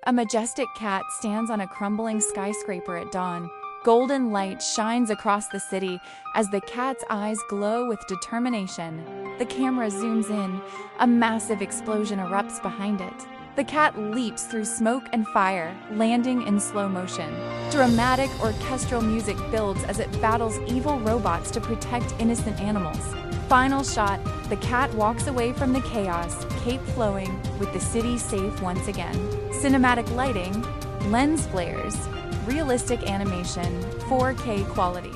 A majestic cat stands on a crumbling skyscraper at dawn. Golden light shines across the city as the cat's eyes glow with determination. The camera zooms in. A massive explosion erupts behind it. The cat leaps through smoke and fire, landing in slow motion. Dramatic orchestral music builds as it battles evil robots to protect innocent animals. Final shot, the cat walks away from the chaos, cape flowing, with the city safe once again. Cinematic lighting, lens flares, realistic animation, 4K quality.